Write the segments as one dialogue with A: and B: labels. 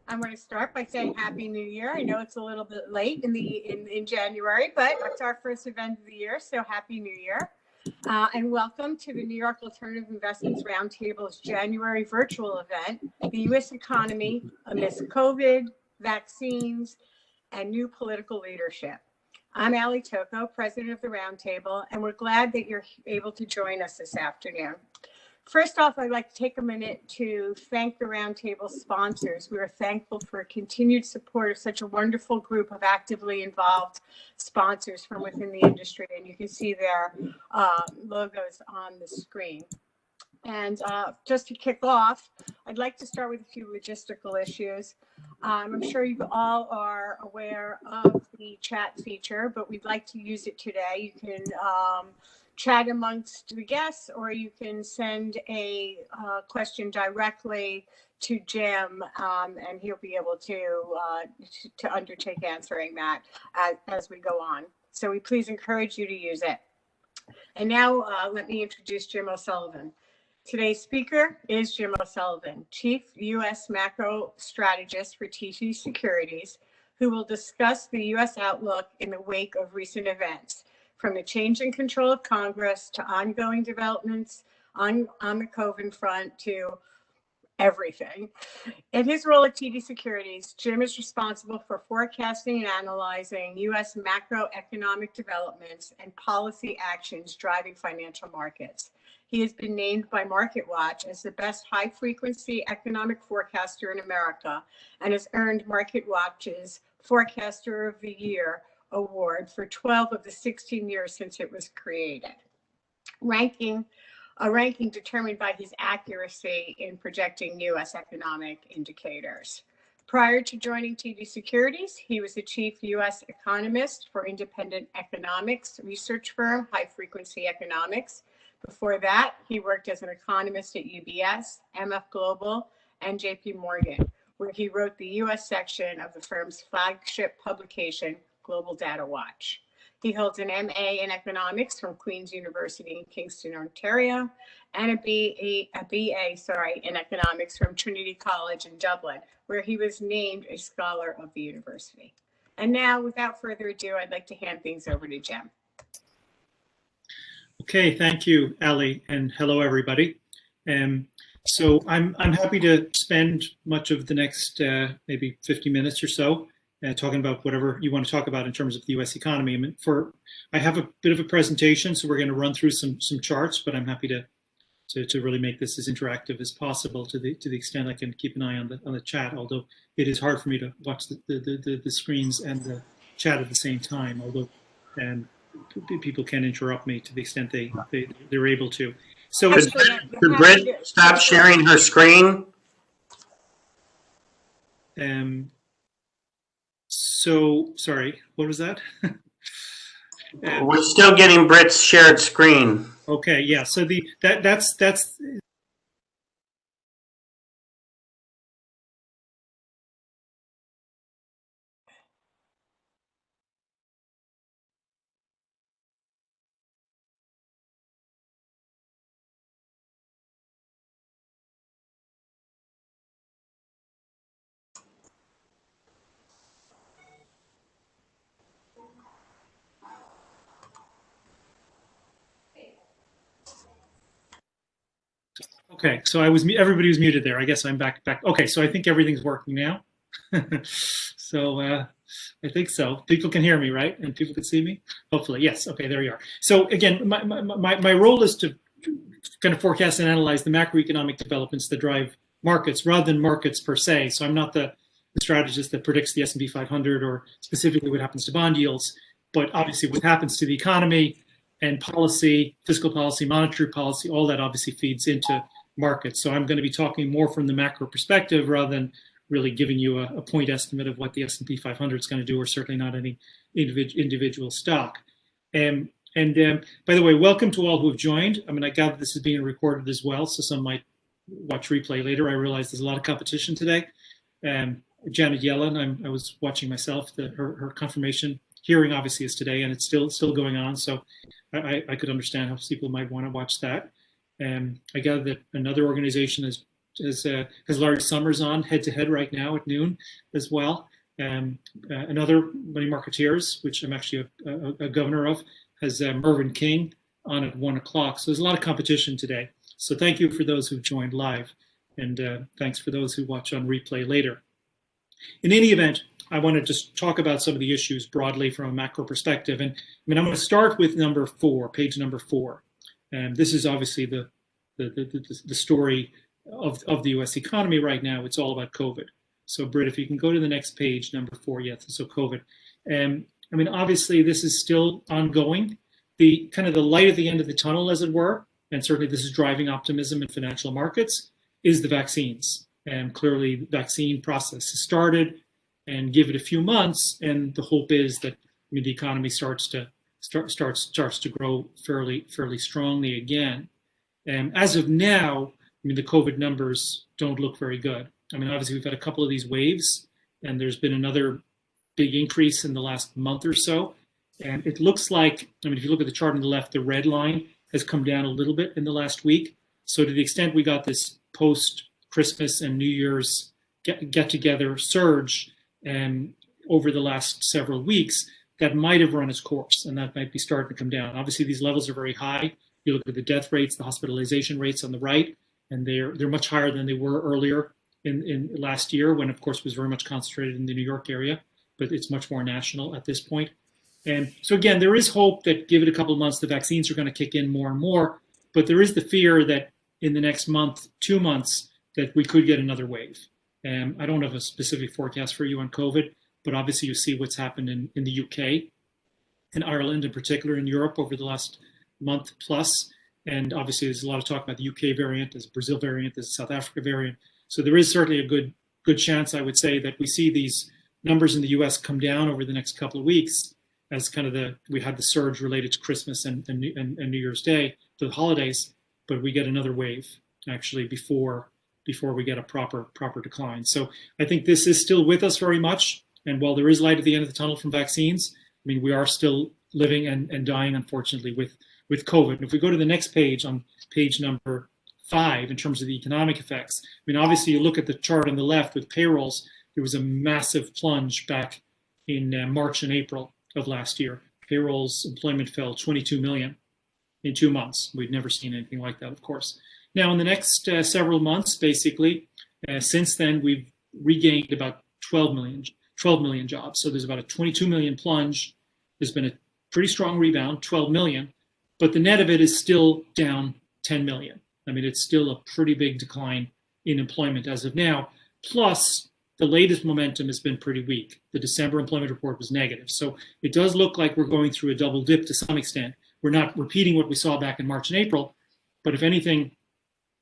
A: I'm going to start by saying Happy New Year. I know it's a little bit late in January, but it's our first event of the year, so Happy New Year. And welcome to the New York Alternative Investments Roundtable's January virtual event, the U.S. economy amidst COVID, vaccines, and new political leadership. I'm Ali Toko, president of the Roundtable, and we're glad that you're able to join us this afternoon. First off, I'd like to take a minute to thank the Roundtable sponsors. We are thankful for continued support of such a wonderful group of actively involved sponsors from within the industry, and you can see their logos on the screen. And just to kick off, I'd like to start with a few logistical issues. I'm sure you all are aware of the chat feature, but we'd like to use it today. You can chat amongst the guests, or you can send a question directly to Jim, and he'll be able to undertake answering that as we go on. So we please encourage you to use it. And now let me introduce Jim O'Sullivan. Today's speaker is Jim O'Sullivan, Chief U.S. Macro Strategist for TD Securities, who will discuss the U.S. outlook in the wake of recent events, from the change in control of Congress to ongoing developments on the COVID front to everything. In his role at TD Securities, Jim is responsible for forecasting and analyzing U.S. macroeconomic developments and policy actions driving financial markets. He has been named by MarketWatch as the best high-frequency economic forecaster in America and has earned MarketWatch's Forecaster of the Year award for 12 of the 16 years since it was created. A ranking determined by his accuracy in projecting U.S. economic indicators. Prior to joining TD Securities, he was the chief U.S. economist for independent economics research firm, High Frequency Economics. Before that, he worked as an economist at UBS, MF Global, and JP Morgan, where he wrote the U.S. section of the firm's flagship publication, Global Data Watch. He holds an MA in economics from Queen's University in Kingston, Ontario, and a BA in economics from Trinity College in Dublin, where he was named a scholar of the university. And now, without further ado, I'd like to hand things over to Jim.
B: Okay, thank you, Ali, and hello, everybody. So I'm happy to spend much of the next maybe 50 minutes or so talking about whatever you want to talk about in terms of the U.S. economy. I have a bit of a presentation, so we're going to run through some charts, but I'm happy to really make this as interactive as possible to the extent I can keep an eye on the chat. Although it is hard for me to watch the screens and the chat at the same time. Although people can interrupt me to the extent they're able to. So
C: could Britt stop sharing her screen?
B: So sorry, what was that?
C: We're still getting Britt's shared screen.
B: Okay, yeah. So that's okay. So everybody was muted there. I guess I'm back. Okay, so I think everything's working now. So I think so. People can hear me, right? And people can see me? Hopefully, yes. Okay, there we are. So again, my role is to kind of forecast and analyze the macroeconomic developments that drive markets rather than markets per se. So I'm not the strategist that predicts the S&P 500 or specifically what happens to bond yields, but obviously what happens to the economy and policy, fiscal policy, monetary policy, all that obviously feeds into markets. So I'm going to be talking more from the macro perspective rather than really giving you a point estimate of what the S&P 500 is going to do, or certainly not any individual stock. And by the way, welcome to all who have joined. I mean, I gather this is being recorded as well, so some might watch replay later. I realize there's a lot of competition today. Janet Yellen, I was watching myself. Her confirmation hearing obviously is today, and it's still going on. So I could understand how people might want to watch that. I gather that another organization has has large summers on head-to-head right now at noon as well. Another money marketeers, which I'm actually a governor of, has Mervyn King on at 1 o'clock. So there's a lot of competition today. So thank you for those who've joined live, and thanks for those who watch on replay later. In any event, I want to just talk about some of the issues broadly from a macro perspective. And I'm going to start with number 4, page number 4. And this is obviously the story of the US economy right now. It's all about COVID. So Britt, if you can go to the next page, number 4, yes, so COVID. Obviously this is still ongoing. The kind of the light at the end of the tunnel, as it were, and certainly this is driving optimism in financial markets, is the vaccines. And clearly the vaccine process has started, and give it a few months, and the hope is that the economy starts to grow fairly strongly again. As of now, the COVID numbers don't look very good. Obviously we've had a couple of these waves, and there's been another big increase in the last month or so. And it looks like, if you look at the chart on the left, the red line has come down a little bit in the last week. So to the extent we got this post-Christmas and New Year's get-together surge over the last several weeks, that might have run its course, and that might be starting to come down. Obviously, these levels are very high. You look at the death rates, the hospitalization rates on the right, and they're much higher than they were earlier in last year, when, of course, it was very much concentrated in the New York area, but it's much more national at this point. And so again, there is hope that give it a couple of months, the vaccines are going to kick in more and more, but there is the fear that in the next month, 2 months, that we could get another wave. I don't have a specific forecast for you on COVID, but obviously you see what's happened in the UK, in Ireland in particular, in Europe over the last month plus. And obviously there's a lot of talk about the UK variant, there's a Brazil variant, there's a South Africa variant. So there is certainly a good chance, I would say, that we see these numbers in the US come down over the next couple of weeks, as kind of we had the surge related to Christmas and New Year's Day, the holidays, but we get another wave actually before we get a proper decline. So I think this is still with us very much. And while there is light at the end of the tunnel from vaccines, we are still living and dying, unfortunately, with COVID. And if we go to the next page, on page number 5, in terms of the economic effects, obviously you look at the chart on the left with payrolls, there was a massive plunge back in March and April of last year. Payrolls, employment fell 22 million in 2 months. We'd never seen anything like that, of course. Now, in the next several months, basically, since then, we've regained about 12 million jobs. So there's about a 22 million plunge. There's been a pretty strong rebound, 12 million, but the net of it is still down 10 million. It's still a pretty big decline in employment as of now. Plus, the latest momentum has been pretty weak. The December employment report was negative. So it does look like we're going through a double dip to some extent. We're not repeating what we saw back in March and April, but if anything,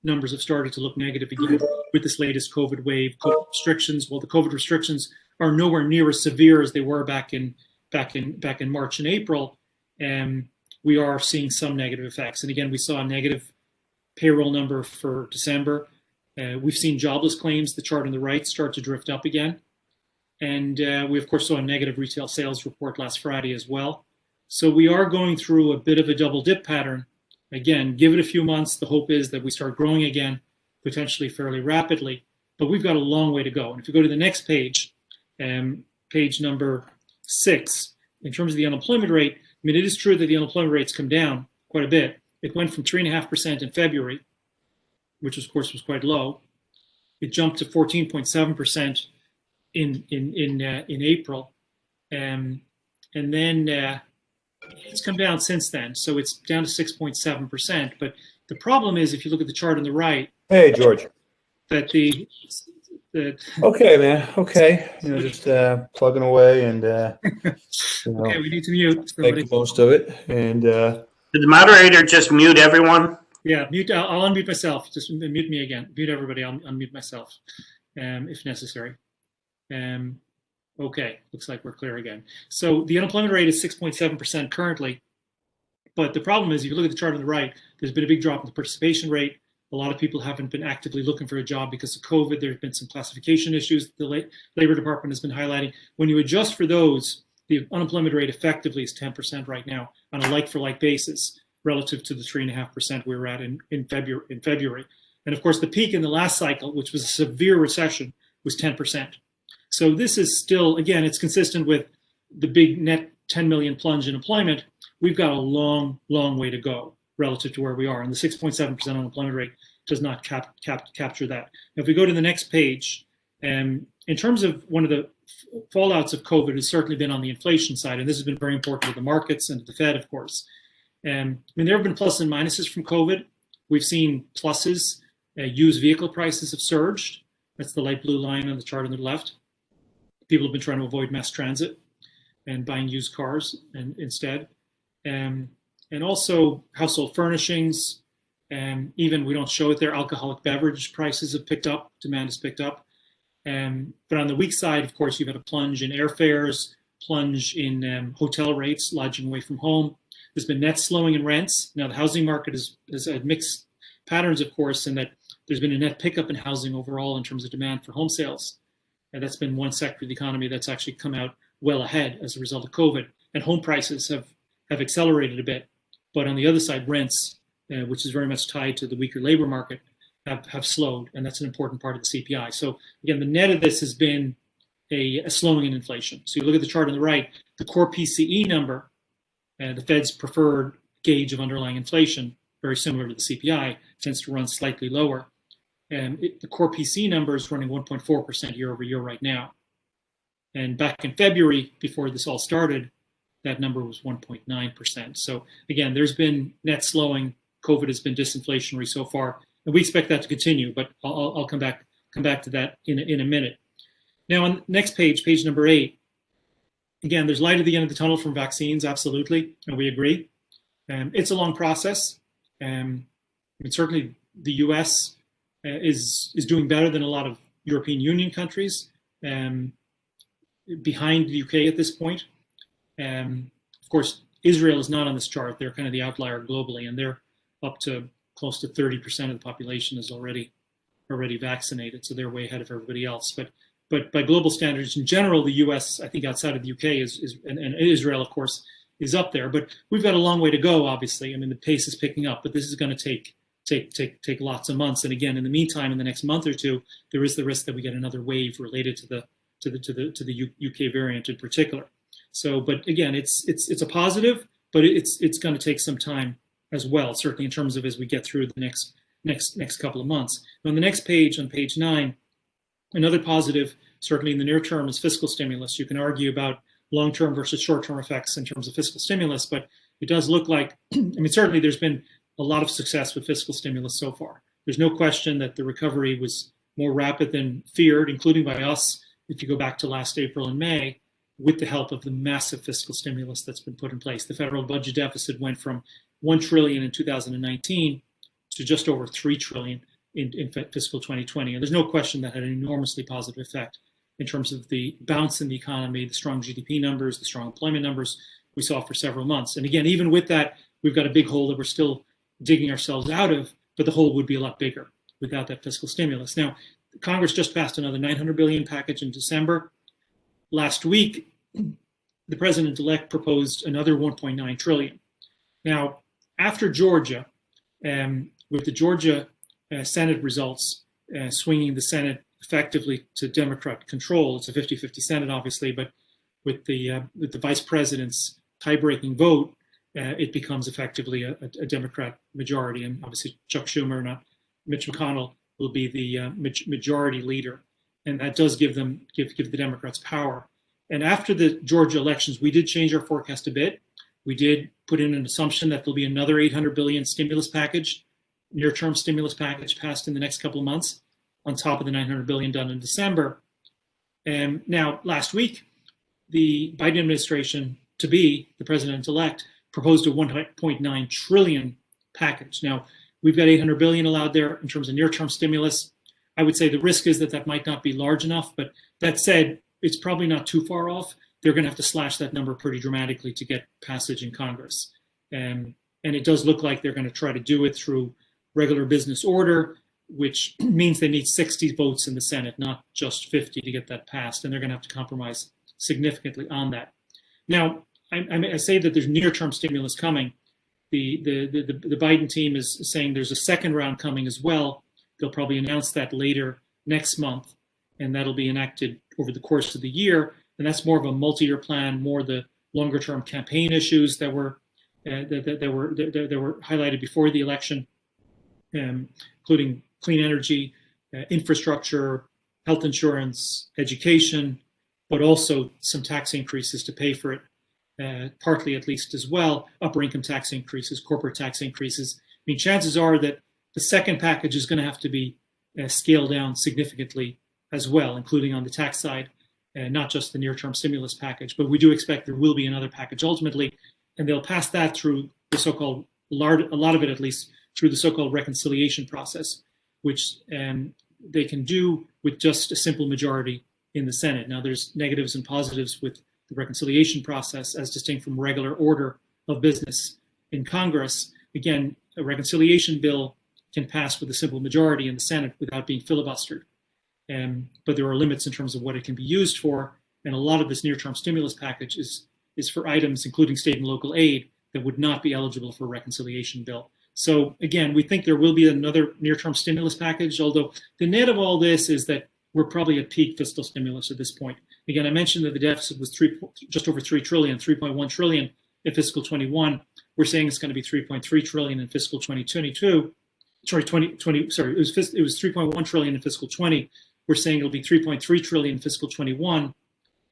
B: numbers have started to look negative again with this latest COVID wave. COVID restrictions, well, the COVID restrictions are nowhere near as severe as they were back in March and April, and we are seeing some negative effects. And again, we saw a negative payroll number for December. We've seen jobless claims, the chart on the right, start to drift up again. And we, of course, saw a negative retail sales report last Friday as well. So we are going through a bit of a double dip pattern. Again, give it a few months. The hope is that we start growing again, potentially fairly rapidly. But we've got a long way to go. And if you go to the next page, page number 6, in terms of the unemployment rate, it is true that the unemployment rate's come down quite a bit. It went from 3.5% in February, which of course was quite low. It jumped to 14.7% in April, and then it's come down since then. So it's down to 6.7%. But the problem is, if you look at the chart on the right,
D: hey George,
B: that
D: okay, man, okay, just plugging away and
B: okay, we need to mute
D: make the most of it. And
C: Did the moderator just mute everyone?
B: yeah, mute. I'll unmute myself. Just mute me again. Mute everybody. I'll unmute myself if necessary. Okay, looks like we're clear again. So the unemployment rate is 6.7% currently. But the problem is, if you look at the chart on the right, there's been a big drop in the participation rate. A lot of people haven't been actively looking for a job because of COVID. There have been some classification issues the Labor Department has been highlighting. When you adjust for those, the unemployment rate effectively is 10% right now on a like-for-like basis relative to the 3.5% we were at in February. And of course, the peak in the last cycle, which was a severe recession, was 10%. So this is still, again, it's consistent with the big net 10 million plunge in employment. We've got a long, long way to go relative to where we are. And the 6.7% unemployment rate does not capture that. Now, if we go to the next page, in terms of one of the fallouts of COVID has certainly been on the inflation side, and this has been very important to the markets and to the Fed, of course. I mean, there have been pluses and minuses from COVID. We've seen pluses. Used vehicle prices have surged. That's the light blue line on the chart on the left. People have been trying to avoid mass transit and buying used cars instead. And also household furnishings, even we don't show it there, alcoholic beverage prices have picked up, demand has picked up. But on the weak side, of course, you've had a plunge in airfares, plunge in hotel rates, lodging away from home. There's been net slowing in rents. Now, the housing market has had mixed patterns, of course, in that there's been a net pickup in housing overall in terms of demand for home sales. And that's been one sector of the economy that's actually come out well ahead as a result of COVID. And home prices have accelerated a bit. But on the other side, rents, which is very much tied to the weaker labor market, have slowed. And that's an important part of the CPI. So again, the net of this has been a slowing in inflation. So you look at the chart on the right, the core PCE number, the Fed's preferred gauge of underlying inflation, very similar to the CPI, tends to run slightly lower. The core PCE number is running 1.4% year over year right now. And back in February, before this all started, that number was 1.9%. So again, there's been net slowing. COVID has been disinflationary so far, and we expect that to continue. But I'll come back to that in a minute. Now, on the next page, page number 8. Again, there's light at the end of the tunnel from vaccines, absolutely, and we agree. It's a long process. I mean, certainly the U.S. is doing better than a lot of European Union countries, behind the UK at this point. Of course, Israel is not on this chart. They're kind of the outlier globally, and they're up to close to 30% of the population is already vaccinated, so they're way ahead of everybody else. But by global standards, in general, the U.S., I think outside of the UK, and Israel, of course, is up there. But we've got a long way to go, obviously. I mean, the pace is picking up, but this is going to take lots of months. And again, in the meantime, in the next month or two, there is the risk that we get another wave related to the UK variant in particular. So, but again, it's a positive, but it's going to take some time as well, certainly in terms of as we get through the next couple of months. On the next page, on page 9, another positive, certainly in the near term, is fiscal stimulus. You can argue about long-term versus short-term effects in terms of fiscal stimulus, but it does look like, I mean, certainly there's been a lot of success with fiscal stimulus so far. There's no question that the recovery was more rapid than feared, including by us, if you go back to last April and May, with the help of the massive fiscal stimulus that's been put in place. The federal budget deficit went from $1 trillion in 2019 to just over $3 trillion in fiscal 2020. And there's no question that had an enormously positive effect in terms of the bounce in the economy, the strong GDP numbers, the strong employment numbers we saw for several months. And again, even with that, we've got a big hole that we're still digging ourselves out of, but the hole would be a lot bigger without that fiscal stimulus. Now, Congress just passed another $900 billion package in December. Last week, the president-elect proposed another $1.9 trillion. Now, after Georgia, with the Georgia Senate results swinging the Senate effectively to Democrat control, it's a 50-50 Senate, obviously, but with the vice president's tie-breaking vote, it becomes effectively a Democrat majority, and obviously Chuck Schumer, not Mitch McConnell, will be the majority leader, and that does give the Democrats power. And after the Georgia elections, we did change our forecast a bit. We did put in an assumption that there'll be another $800 billion stimulus package, near-term stimulus package passed in the next couple of months, on top of the $900 billion done in December. And now, last week, the Biden administration, to be the president-elect, proposed a $1.9 trillion package. Now, we've got $800 billion allowed there in terms of near-term stimulus. I would say the risk is that that might not be large enough, but that said, it's probably not too far off. They're going to have to slash that number pretty dramatically to get passage in Congress. And it does look like they're going to try to do it through regular business order, which means they need 60 votes in the Senate, not just 50 to get that passed. And they're going to have to compromise significantly on that. Now, I say that there's near-term stimulus coming. The Biden team is saying there's a second round coming as well They'll probably announce that later next month, and that'll be enacted over the course of the year. And that's more of a multi-year plan, more the longer-term campaign issues that were highlighted before the election, including clean energy, infrastructure, health insurance, education, but also some tax increases to pay for it, partly at least as well, upper income tax increases, corporate tax increases. I mean, chances are that the second package is going to have to be scaled down significantly as well, including on the tax side, not just the near-term stimulus package. But we do expect there will be another package ultimately, and they'll pass that through the so-called, a lot of it at least, through the so-called reconciliation process, which they can do with just a simple majority in the Senate. Now, there's negatives and positives with the reconciliation process as distinct from regular order of business in Congress. Again, a reconciliation bill can pass with a simple majority in the Senate without being filibustered. But there are limits in terms of what it can be used for. And a lot of this near-term stimulus package is for items, including state and local aid, that would not be eligible for a reconciliation bill. So again, we think there will be another near-term stimulus package, although the net of all this is that we're probably at peak fiscal stimulus at this point. Again, I mentioned that the deficit was just over 3 trillion, 3.1 trillion in fiscal 21. We're saying it's going to be 3.3 trillion in fiscal 2022. Sorry, 2020. Sorry, it was 3.1 trillion in fiscal 20. We're saying it'll be 3.3 trillion in fiscal 21,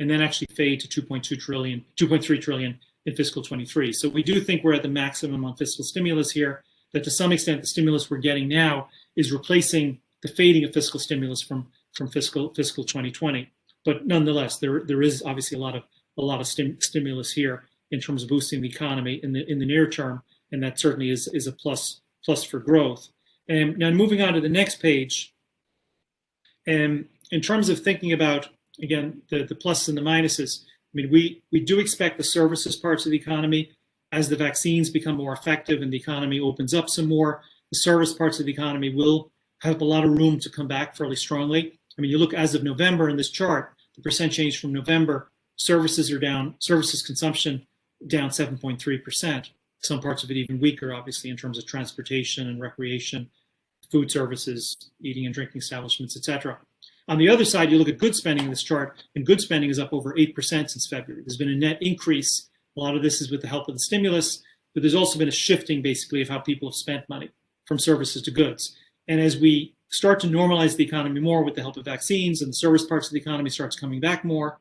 B: and then actually fade to 2.2 trillion, 2.3 trillion in fiscal 23. So we do think we're at the maximum on fiscal stimulus here. That to some extent the stimulus we're getting now is replacing the fading of fiscal stimulus from fiscal 2020. But nonetheless, there is obviously a lot of stimulus here in terms of boosting the economy in the near term, and that certainly is a plus for growth. And now moving on to the next page, in terms of thinking about again the pluses and the minuses, I mean we do expect the services parts of the economy, as the vaccines become more effective and the economy opens up some more, the service parts of the economy will have a lot of room to come back fairly strongly. I mean, you look as of November in this chart, the percent change from November, services are down, services consumption down 7.3%. Some parts of it even weaker, obviously, in terms of transportation and recreation, food services, eating and drinking establishments, etc. On the other side, you look at good spending in this chart, and good spending is up over 8% since February. There's been a net increase. A lot of this is with the help of the stimulus, but there's also been a shifting, basically, of how people have spent money from services to goods. And as we start to normalize the economy more with the help of vaccines and the service parts of the economy starts coming back more,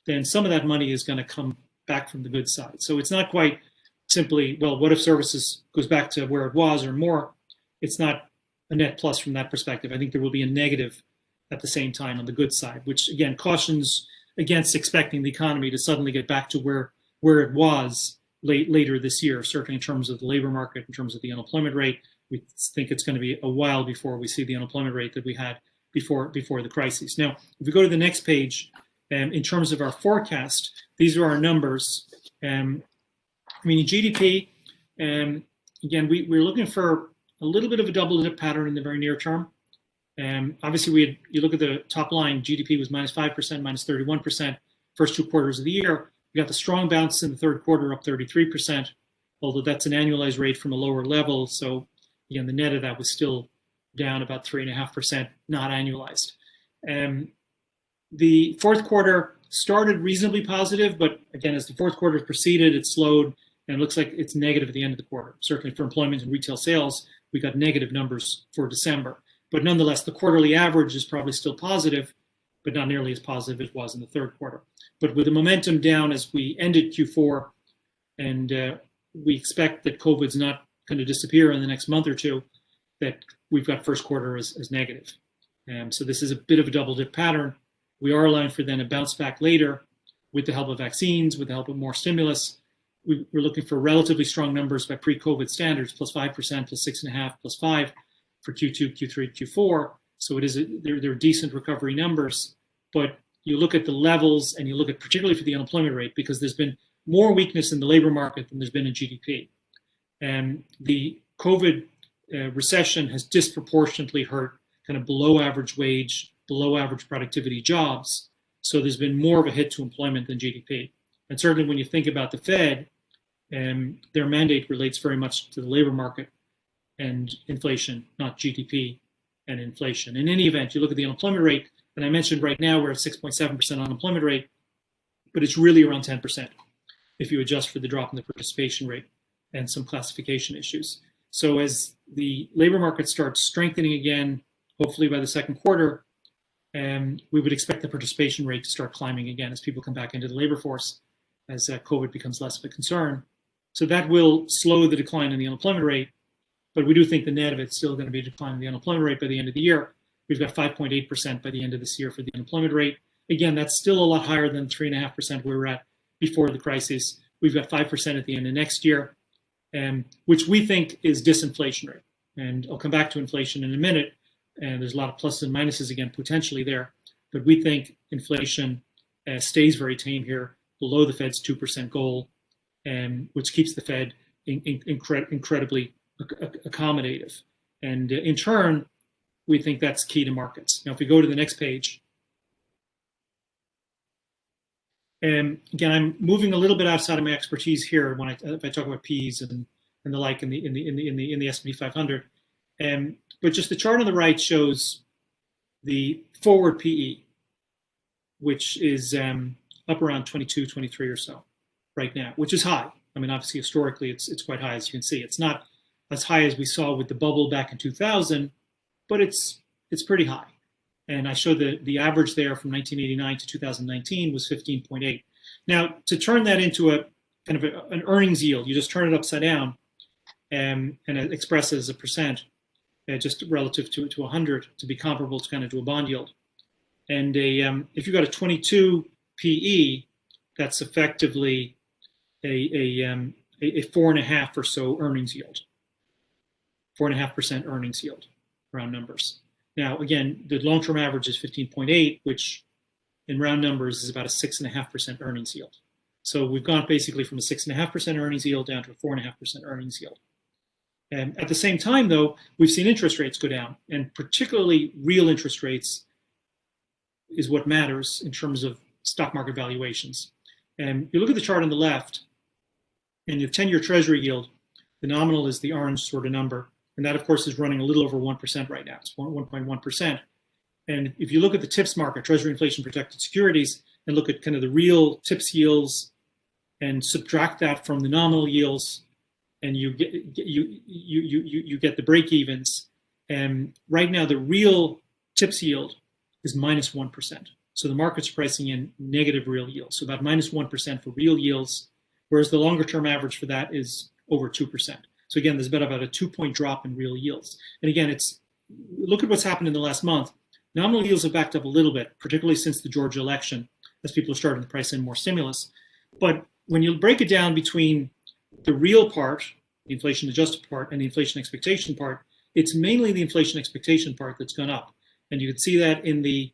B: then some of that money is going to come back from the goods side. So it's not quite simply, well, what if services goes back to where it was or more? It's not a net plus from that perspective. I think there will be a negative at the same time on the goods side, which again cautions against expecting the economy to suddenly get back to where it was later this year, certainly in terms of the labor market, in terms of the unemployment rate. We think it's going to be a while before we see the unemployment rate that we had before the crisis. Now, if we go to the next page, in terms of our forecast, these are our numbers. I mean, in GDP, again, we're looking for a little bit of a double-dip pattern in the very near term. Obviously, you look at the top line, GDP was minus 5%, minus 31%, first 2 quarters of the year. We got the strong bounce in the third quarter, up 33%, although that's an annualized rate from a lower level. So again, the net of that was still down about 3.5%, not annualized. The fourth quarter started reasonably positive, but again, as the fourth quarter proceeded, it slowed, and it looks like it's negative at the end of the quarter. Certainly for employment and retail sales, we got negative numbers for December. But nonetheless, the quarterly average is probably still positive, but not nearly as positive as it was in the third quarter. But with the momentum down as we ended Q4, and we expect that COVID's not going to disappear in the next month or two, that we've got first quarter as negative. So this is a bit of a double dip pattern. We are allowing for then a bounce back later with the help of vaccines, with the help of more stimulus. We're looking for relatively strong numbers by pre-COVID standards, plus 5%, plus 6.5%, plus 5% for Q2, Q3, Q4. So they're decent recovery numbers, but you look at the levels and you look at particularly for the unemployment rate, because there's been more weakness in the labor market than there's been in GDP. And the COVID recession has disproportionately hurt kind of below average wage, below average productivity jobs. So there's been more of a hit to employment than GDP. And certainly when you think about the Fed, their mandate relates very much to the labor market and inflation, not GDP and inflation. In any event, you look at the unemployment rate, and I mentioned right now we're at 6.7% unemployment rate, but it's really around 10% if you adjust for the drop in the participation rate and some classification issues. So as the labor market starts strengthening again, hopefully by the second quarter, we would expect the participation rate to start climbing again as people come back into the labor force, as COVID becomes less of a concern. So that will slow the decline in the unemployment rate, but we do think the net of it's still going to be a decline in the unemployment rate by the end of the year. We've got 5.8% by the end of this year for the unemployment rate. Again, that's still a lot higher than 3.5% we were at before the crisis. We've got 5% at the end of next year, which we think is disinflationary. And I'll come back to inflation in a minute. And there's a lot of pluses and minuses again, potentially there. But we think inflation stays very tame here, below the Fed's 2% goal, which keeps the Fed incredibly accommodative. And in turn, we think that's key to markets. Now, if we go to the next page, again, I'm moving a little bit outside of my expertise here when if I talk about P's and the like in the S&P 500. But just the chart on the right shows the forward PE, which is up around 22, 23 or so right now, which is high. I mean, obviously, historically, it's quite high, as you can see. It's not as high as we saw with the bubble back in 2000, but it's pretty high. And I showed the average there from 1989 to 2019 was 15.8. Now, to turn that into a kind of an earnings yield, you just turn it upside down and it expresses as a percent, just relative to 100 to be comparable to kind of to a bond yield. And if you've got a 22 PE, that's effectively a 4.5 or so earnings yield, 4.5% earnings yield, round numbers. Now, again, the long-term average is 15.8, which in round numbers is about a 6.5% earnings yield. So we've gone basically from a 6.5% earnings yield down to a 4.5% earnings yield. And at the same time, though, we've seen interest rates go down, and particularly real interest rates is what matters in terms of stock market valuations. And you look at the chart on the left, and your 10-year Treasury yield, the nominal is the orange sort of number, and that, of course, is running a little over 1% right now. It's 1.1%. And if you look at the TIPS market, Treasury Inflation Protected Securities, and look at kind of the real TIPS yields and subtract that from the nominal yields, and you get the break-evens. And right now, the real TIPS yield is minus 1%. So the market's pricing in negative real yields, so about minus 1% for real yields, whereas the longer-term average for that is over 2%. So again, there's been about a 2-point drop in real yields. And again, look at what's happened in the last month. Nominal yields have backed up a little bit, particularly since the Georgia election, as people are starting to price in more stimulus. But when you break it down between the real part, the inflation adjusted part, and the inflation expectation part, it's mainly the inflation expectation part that's gone up. And you can see that in the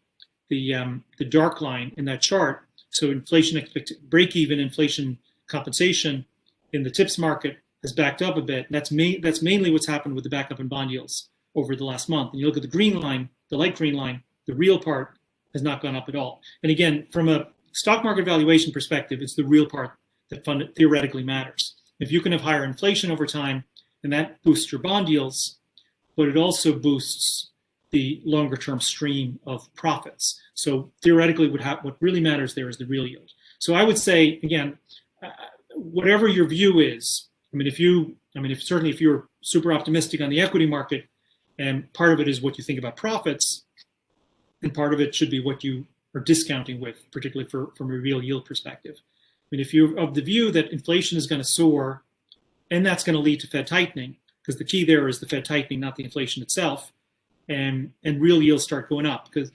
B: dark line in that chart. So inflation break-even inflation compensation in the TIPS market has backed up a bit. And that's mainly what's happened with the backup in bond yields over the last month. And you look at the green line, the light green line, the real part has not gone up at all. And again, from a stock market valuation perspective, it's the real part that theoretically matters. If you can have higher inflation over time, and that boosts your bond yields, but it also boosts the longer term stream of profits. So theoretically, what really matters there is the real yield. So I would say, again, whatever your view is, if you're super optimistic on the equity market, and part of it is what you think about profits, and part of it should be what you are discounting with, particularly from a real yield perspective. If you're of the view that inflation is going to soar, and that's going to lead to Fed tightening, because the key there is the Fed tightening, not the inflation itself, and real yields start going up, because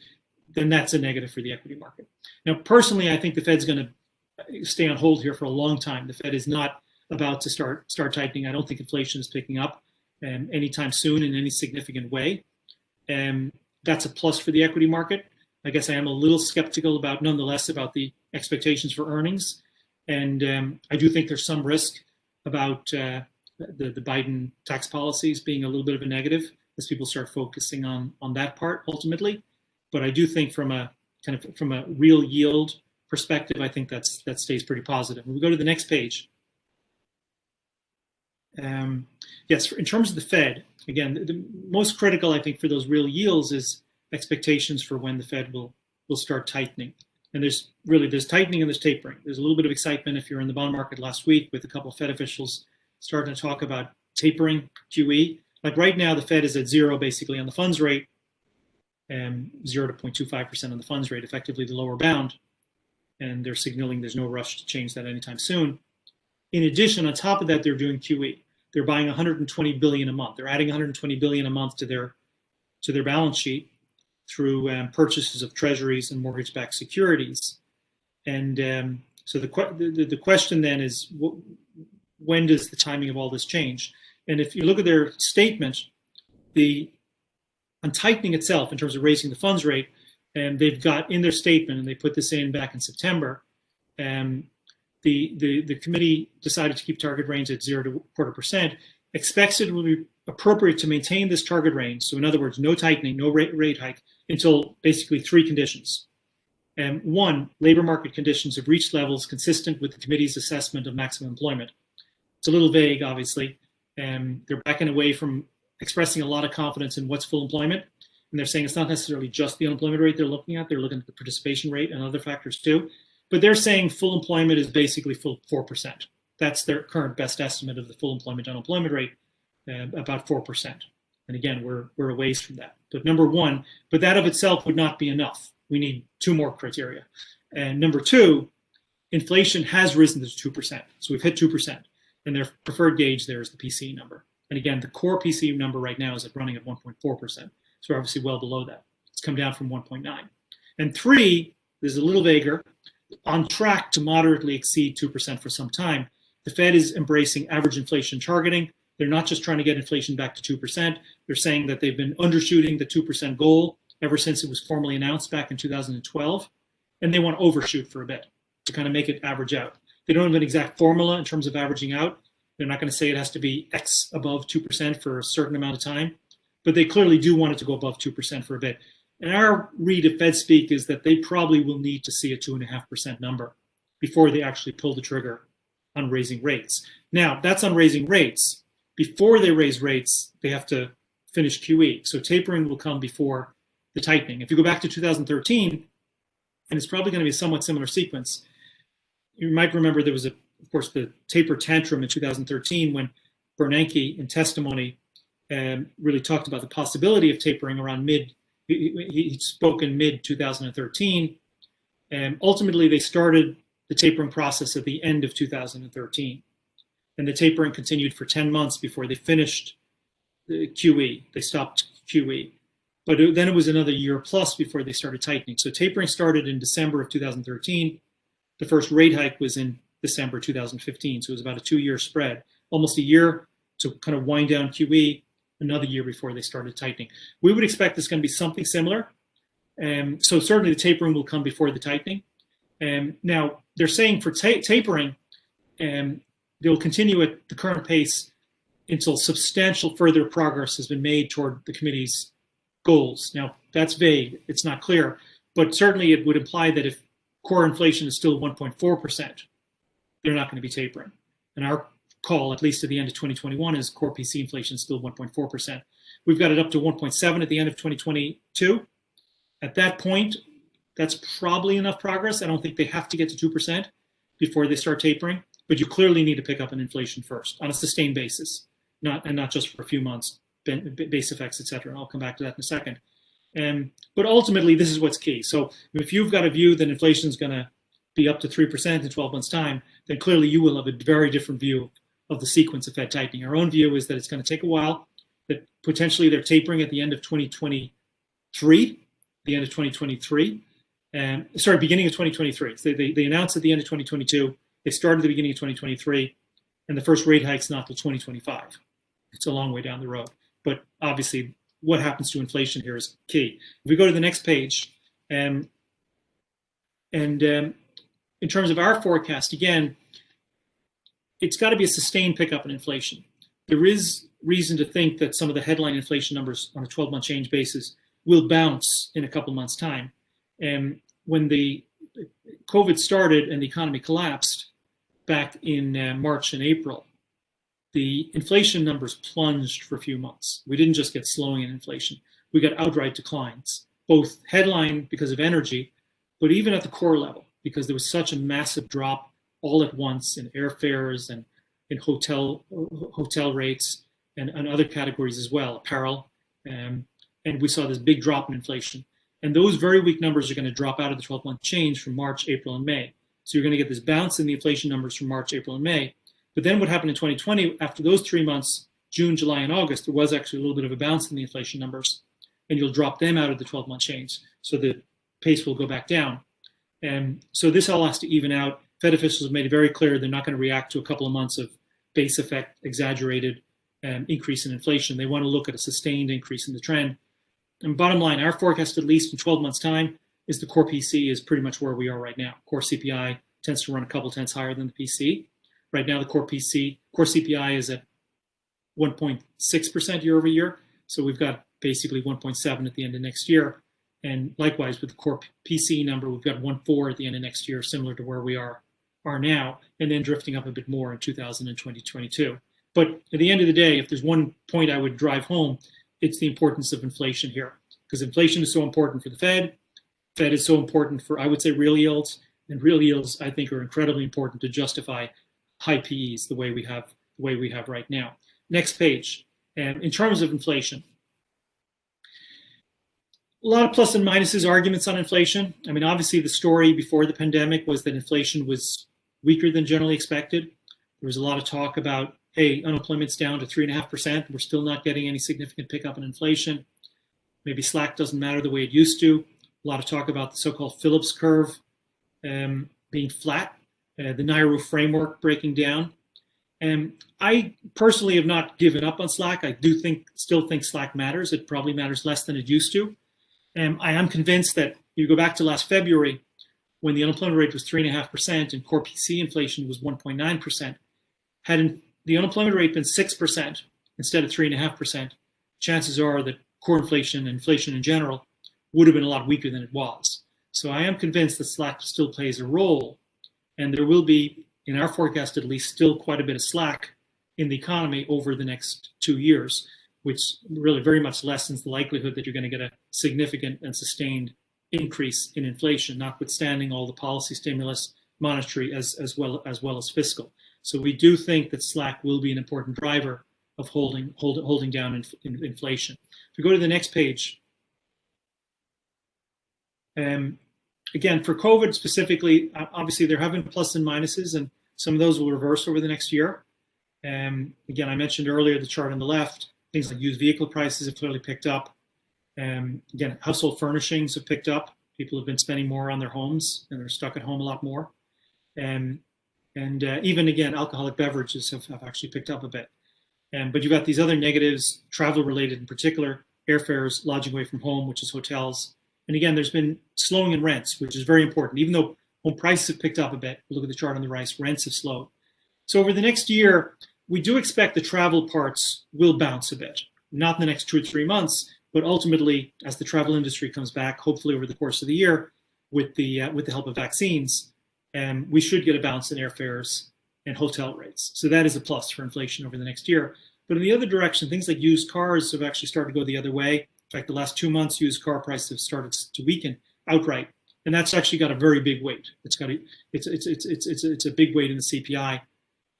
B: then that's a negative for the equity market. Now, personally, I think the Fed's going to stay on hold here for a long time. The Fed is not about to start tightening. I don't think inflation is picking up anytime soon in any significant way. That's a plus for the equity market. I guess I am a little skeptical nonetheless about the expectations for earnings. And I do think there's some risk about the Biden tax policies being a little bit of a negative as people start focusing on that part ultimately. But I do think from a real yield perspective, I think that stays pretty positive. When we go to the next page, yes, in terms of the Fed, again, the most critical, I think, for those real yields is expectations for when the Fed will start tightening. And there's tightening and there's tapering. There's a little bit of excitement if you're in the bond market last week with a couple of Fed officials starting to talk about tapering QE. Like right now, the Fed is at zero basically on the funds rate, and 0 to 0.25% on the funds rate, effectively the lower bound. And they're signaling there's no rush to change that anytime soon. In addition, on top of that, they're doing QE. They're buying 120 billion a month. They're adding 120 billion a month to their balance sheet through purchases of treasuries and mortgage-backed securities. And so the question then is, when does the timing of all this change? And if you look at their statement, on tightening itself in terms of raising the funds rate, and they've got in their statement, and they put this in back in September, the committee decided to keep target range at 0 to 0.25%, expects it will be appropriate to maintain this target range. So in other words, no tightening, no rate hike until basically 3 conditions. One, labor market conditions have reached levels consistent with the committee's assessment of maximum employment. It's a little vague, obviously. They're backing away from expressing a lot of confidence in what's full employment. And they're saying it's not necessarily just the unemployment rate they're looking at. They're looking at the participation rate and other factors too. But they're saying full employment is basically full 4%. That's their current best estimate of the full employment unemployment rate, about 4%. And again, we're a ways from that. But number one, but that of itself would not be enough. We need 2 more criteria. And number 2, inflation has risen to 2%. So we've hit 2%. And their preferred gauge there is the PCE number. And again, the core PCE number right now is running at 1.4%. So we're obviously well below that. It's come down from 1.9. And 3, this is a little vaguer, on track to moderately exceed 2% for some time. The Fed is embracing average inflation targeting. They're not just trying to get inflation back to 2%. They're saying that they've been undershooting the 2% goal ever since it was formally announced back in 2012. And they want to overshoot for a bit to kind of make it average out. They don't have an exact formula in terms of averaging out. They're not going to say it has to be X above 2% for a certain amount of time, but they clearly do want it to go above 2% for a bit. And our read of Fed speak is that they probably will need to see a 2.5% number before they actually pull the trigger on raising rates. Now, that's on raising rates. Before they raise rates, they have to finish QE. So tapering will come before the tightening. If you go back to 2013, and it's probably going to be a somewhat similar sequence, you might remember there was, of course, the taper tantrum in 2013 when Bernanke, in testimony, really talked about the possibility of tapering around he spoke in mid-2013. And ultimately, they started the tapering process at the end of 2013. And the tapering continued for 10 months before they finished the QE. They stopped QE. But then it was another year plus before they started tightening. So tapering started in December of 2013. The first rate hike was in December 2015. So it was about a 2-year spread, almost a year to kind of wind down QE, another year before they started tightening. We would expect it's going to be something similar. So certainly the tapering will come before the tightening. Now, they're saying for tapering, they'll continue at the current pace until substantial further progress has been made toward the committee's goals. Now, that's vague. It's not clear. But certainly it would imply that if core inflation is still 1.4%, they're not going to be tapering. And our call, at least at the end of 2021, is core PC inflation is still 1.4%. We've got it up to 1.7 at the end of 2022. At that point, that's probably enough progress. I don't think they have to get to 2% before they start tapering, but you clearly need to pick up an inflation first on a sustained basis, not just for a few months, base effects, et cetera. And I'll come back to that in a second. But ultimately, this is what's key. So if you've got a view that inflation is going to be up to 3% in 12 months' time, then clearly you will have a very different view of the sequence of Fed tightening. Our own view is that it's going to take a while, that potentially they're tapering at the end of 2023, beginning of 2023. So they announced at the end of 2022, they started at the beginning of 2023, and the first rate hike's not till 2025. It's a long way down the road. But obviously, what happens to inflation here is key. If we go to the next page, in terms of our forecast, again, it's got to be a sustained pickup in inflation. There is reason to think that some of the headline inflation numbers on a 12-month change basis will bounce in a couple months' time. And when the COVID started and the economy collapsed back in March and April, the inflation numbers plunged for a few months. We didn't just get slowing in inflation. We got outright declines, both headline because of energy, but even at the core level, because there was such a massive drop all at once in airfares and in hotel rates and other categories as well, apparel. And we saw this big drop in inflation. And those very weak numbers are going to drop out of the 12-month change from March, April, and May. So you're going to get this bounce in the inflation numbers from March, April, and May. But then what happened in 2020, after those 3 months, June, July, and August, there was actually a little bit of a bounce in the inflation numbers, and you'll drop them out of the 12-month change. So the pace will go back down. And so this all has to even out. Fed officials have made it very clear they're not going to react to a couple of months of base effect, exaggerated increase in inflation. They want to look at a sustained increase in the trend. And bottom line, our forecast, at least in 12 months' time, is the core PC is pretty much where we are right now. Core CPI tends to run a couple tenths higher than the PC. Right now, the core CPI is at 1.6% year over year. So we've got basically 1.7 at the end of next year. And likewise, with the core PC number, we've got 1.4 at the end of next year, similar to where we are now, and then drifting up a bit more in 2022. But at the end of the day, if there's one point I would drive home, it's the importance of inflation here, because inflation is so important for the Fed. Fed is so important for, I would say, real yields, and real yields, I think, are incredibly important to justify high PEs the way we have right now. Next page. And in terms of inflation, a lot of plus and minuses arguments on inflation. I mean, obviously, the story before the pandemic was that inflation was weaker than generally expected. There was a lot of talk about, hey, unemployment's down to 3.5%. We're still not getting any significant pickup in inflation. Maybe slack doesn't matter the way it used to. A lot of talk about the so-called Phillips curve being flat, the Nairo framework breaking down. I personally have not given up on slack. I do still think slack matters. It probably matters less than it used to. I am convinced that you go back to last February when the unemployment rate was 3.5% and core PC inflation was 1.9%. Had the unemployment rate been 6% instead of 3.5%, chances are that core inflation and inflation in general would have been a lot weaker than it was. So I am convinced that slack still plays a role, and there will be, in our forecast at least, still quite a bit of slack in the economy over the next 2 years, which really very much lessens the likelihood that you're going to get a significant and sustained increase in inflation, notwithstanding all the policy stimulus, monetary as well as fiscal. So we do think that slack will be an important driver of holding down inflation. If we go to the next page, again, for COVID specifically, obviously there have been plus and minuses, and some of those will reverse over the next year. Again, I mentioned earlier the chart on the left, things like used vehicle prices have clearly picked up. Again, household furnishings have picked up. People have been spending more on their homes, and they're stuck at home a lot more. And even, again, alcoholic beverages have actually picked up a bit. But you've got these other negatives, travel-related in particular, airfares, lodging away from home, which is hotels. And again, there's been slowing in rents, which is very important. Even though home prices have picked up a bit, look at the chart on the right, rents have slowed. So over the next year, we do expect the travel parts will bounce a bit. Not in the next 2 or 3 months, but ultimately, as the travel industry comes back, hopefully over the course of the year, with the help of vaccines, we should get a bounce in airfares and hotel rates. So that is a plus for inflation over the next year. But in the other direction, things like used cars have actually started to go the other way. In fact, the last 2 months, used car prices have started to weaken outright, and that's actually got a very big weight. It's a big weight in the CPI,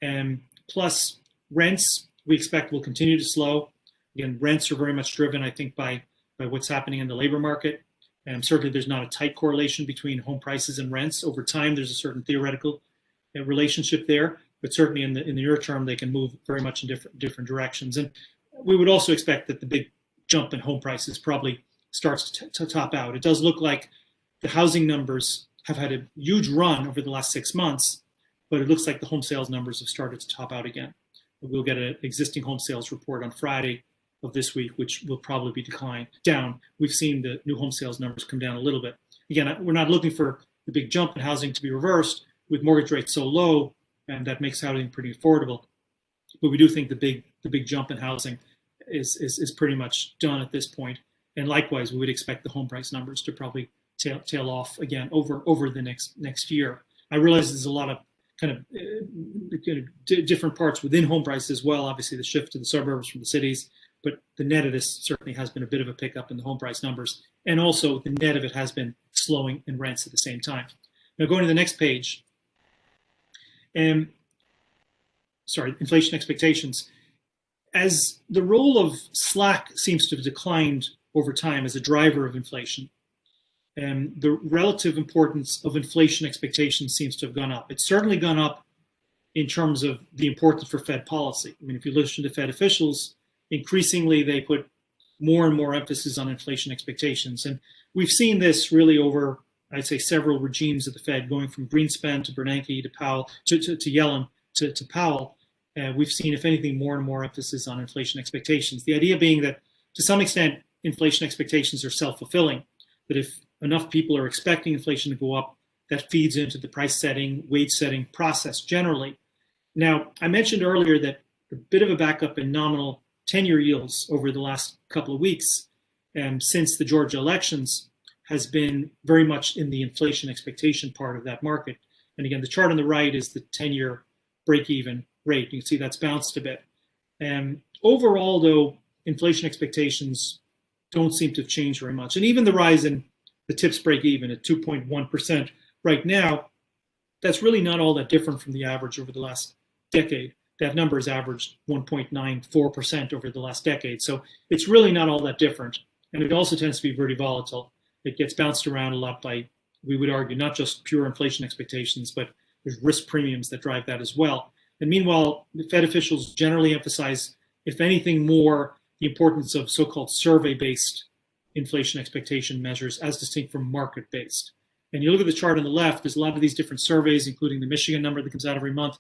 B: and plus rents we expect will continue to slow. Again, rents are very much driven, I think, by what's happening in the labor market. And certainly, there's not a tight correlation between home prices and rents. Over time, there's a certain theoretical relationship there, but certainly in the near term, they can move very much in different directions. And we would also expect that the big jump in home prices probably starts to top out. It does look like the housing numbers have had a huge run over the last 6 months, but it looks like the home sales numbers have started to top out again. We'll get an existing home sales report on Friday of this week, which will probably be down. We've seen the new home sales numbers come down a little bit. Again, we're not looking for the big jump in housing to be reversed with mortgage rates so low, and that makes housing pretty affordable. But we do think the big jump in housing is pretty much done at this point. And likewise, we would expect the home price numbers to probably tail off again over the next year. I realize there's a lot of kind of different parts within home prices as well. Obviously, the shift to the suburbs from the cities, but the net of this certainly has been a bit of a pickup in the home price numbers, and also the net of it has been slowing in rents at the same time. Now, going to the next page. Inflation expectations. As the role of slack seems to have declined over time as a driver of inflation, the relative importance of inflation expectations seems to have gone up. It's certainly gone up in terms of the importance for Fed policy. I mean, if you listen to Fed officials, increasingly they put more and more emphasis on inflation expectations. And we've seen this really over, I'd say, several regimes of the Fed, going from Greenspan to Bernanke to Powell to Yellen to Powell. We've seen, if anything, more and more emphasis on inflation expectations. The idea being that, to some extent, inflation expectations are self-fulfilling, that if enough people are expecting inflation to go up, that feeds into the price setting, wage setting process generally. Now, I mentioned earlier that a bit of a backup in nominal 10-year yields over the last couple of weeks since the Georgia elections has been very much in the inflation expectation part of that market. And again, the chart on the right is the 10-year break-even rate. You can see that's bounced a bit. Overall, though, inflation expectations don't seem to have changed very much. And even the rise in the TIPS break-even at 2.1% right now, that's really not all that different from the average over the last decade. That number has averaged 1.94% over the last decade. So it's really not all that different. And it also tends to be very volatile. It gets bounced around a lot by, we would argue, not just pure inflation expectations, but there's risk premiums that drive that as well. And meanwhile, the Fed officials generally emphasize, if anything more, the importance of so-called survey-based inflation expectation measures as distinct from market-based. And you look at the chart on the left, there's a lot of these different surveys, including the Michigan number that comes out every month.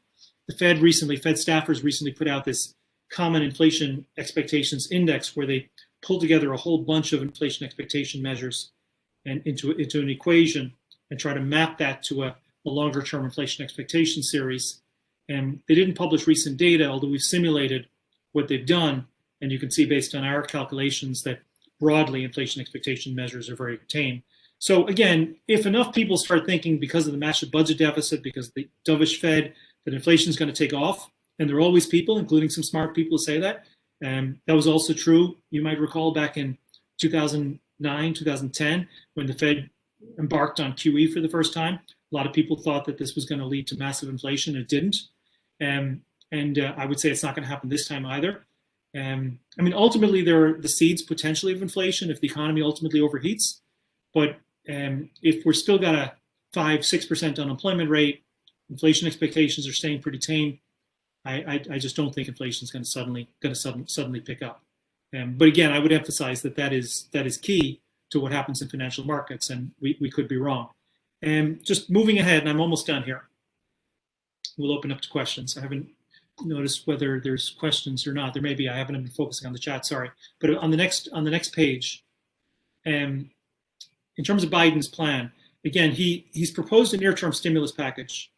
B: The Fed staffers recently put out this common inflation expectations index where they pulled together a whole bunch of inflation expectation measures and into an equation and try to map that to a longer term inflation expectation series. And they didn't publish recent data, although we've simulated what they've done. And you can see based on our calculations that broadly inflation expectation measures are very tame. So again, if enough people start thinking because of the massive budget deficit, because of the dovish Fed, that inflation is going to take off, and there are always people, including some smart people, who say that. That was also true, you might recall, back in 2009, 2010, when the Fed embarked on QE for the first time. A lot of people thought that this was going to lead to massive inflation. It didn't. I would say it's not going to happen this time either. I mean, ultimately, there are the seeds potentially of inflation if the economy ultimately overheats. But if we're still got a 5-6% unemployment rate, inflation expectations are staying pretty tame, I just don't think inflation is going to suddenly pick up. But again, I would emphasize that is key to what happens in financial markets, and we could be wrong. Just moving ahead, and I'm almost done here. We'll open up to questions. I haven't noticed whether there's questions or not. There may be. I haven't been focusing on the chat. Sorry. But on the next page, in terms of Biden's plan, again, he's proposed a near-term stimulus package,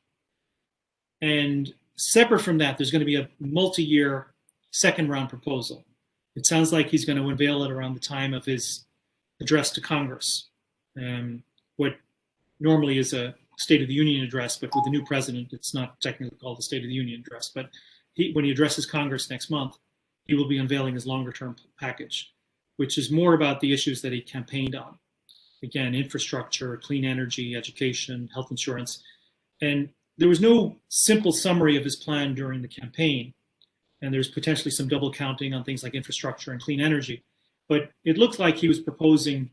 B: and separate from that, there's going to be a multi-year second-round proposal. It sounds like he's going to unveil it around the time of his address to Congress, what normally is a State of the Union address, but with the new president, it's not technically called the State of the Union address. But when he addresses Congress next month, he will be unveiling his longer-term package, which is more about the issues that he campaigned on. Again, infrastructure, clean energy, education, health insurance. And there was no simple summary of his plan during the campaign. And there's potentially some double counting on things like infrastructure and clean energy. But it looks like he was proposing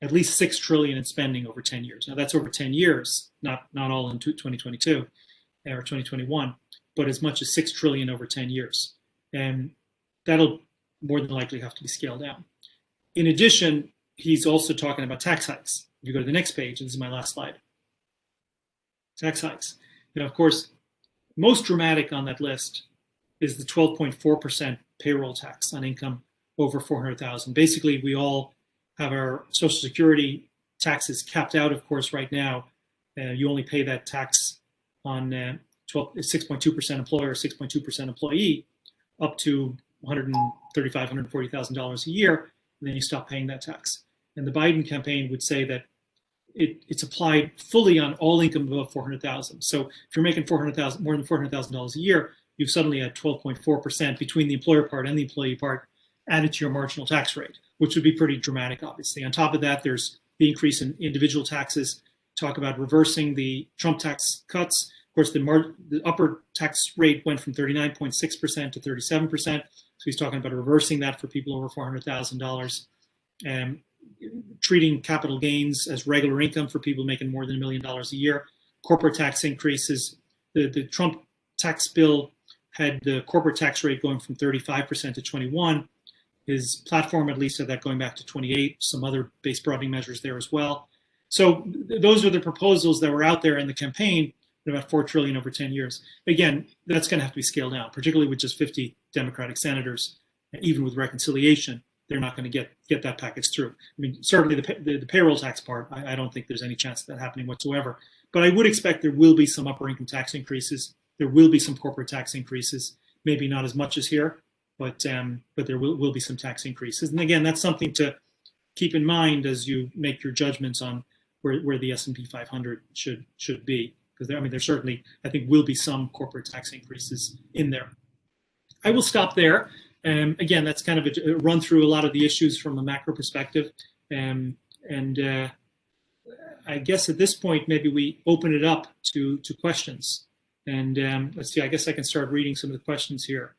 B: at least $6 trillion in spending over 10 years. Now that's over 10 years, not all in 2022 or 2021, but as much as $6 trillion over 10 years. And that'll more than likely have to be scaled down. In addition, he's also talking about tax hikes. If you go to the next page, and this is my last slide. Tax hikes. Of course, most dramatic on that list is the 12.4% payroll tax on income over 400,000. Basically, we all have our Social Security taxes capped out, of course, right now. You only pay that tax on 6.2% employer, 6.2% employee, up to $135,000, $140,000 a year, and then you stop paying that tax. And the Biden campaign would say that it's applied fully on all income above 400,000. So if you're making 400,000, more than $400,000 a year, you've suddenly had 12.4% between the employer part and the employee part added to your marginal tax rate, which would be pretty dramatic, obviously. On top of that, there's the increase in individual taxes. Talk about reversing the Trump tax cuts. Of course, the upper tax rate went from 39.6% to 37%. So he's talking about reversing that for people over $400,000. Treating capital gains as regular income for people making more than $1 million a year. Corporate tax increases. The Trump tax bill had the corporate tax rate going from 35% to 21%. His platform at least had that going back to 28%. Some other base broadening measures there as well. So those are the proposals that were out there in the campaign, about $4 trillion over 10 years. Again, that's going to have to be scaled down, particularly with just 50 Democratic senators. Even with reconciliation, they're not going to get that package through. I mean, certainly the payroll tax part, I don't think there's any chance of that happening whatsoever. But I would expect there will be some upper income tax increases. There will be some corporate tax increases, maybe not as much as here, but there will be some tax increases. And again, that's something to keep in mind as you make your judgments on where the S&P 500 should be. Because there certainly, I think, will be some corporate tax increases in there. I will stop there. Again, that's kind of a run through a lot of the issues from a macro perspective. I guess at this point, maybe we open it up to questions. And let's see, I guess I can start reading some of the questions here.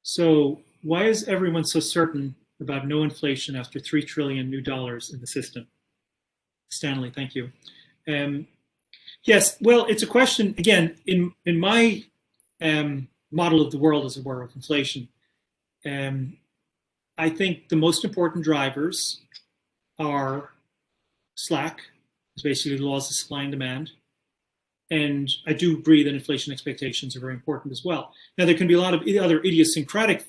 B: So why is everyone so certain about no inflation after 3 trillion new dollars in the system? Stanley, thank you. Yes, well, it's a question, again, in my model of the world, as it were, of inflation, I think the most important drivers are slack, it's basically the laws of supply and demand. And I do agree that inflation expectations are very important as well. Now, there can be a lot of other idiosyncratic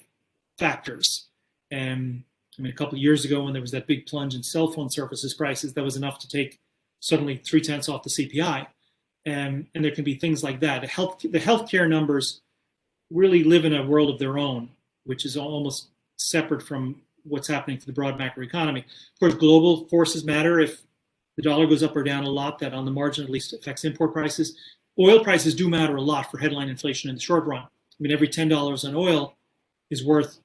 B: factors. I mean, a couple of years ago when there was that big plunge in cell phone services prices, that was enough to take suddenly 0.3 off the CPI. And there can be things like that. The healthcare numbers really live in a world of their own, which is almost separate from what's happening to the broad macroeconomy. Of course, global forces matter. If the dollar goes up or down a lot, that on the margin at least affects import prices. Oil prices do matter a lot for headline inflation in the short run. I mean, every $10 on oil is worth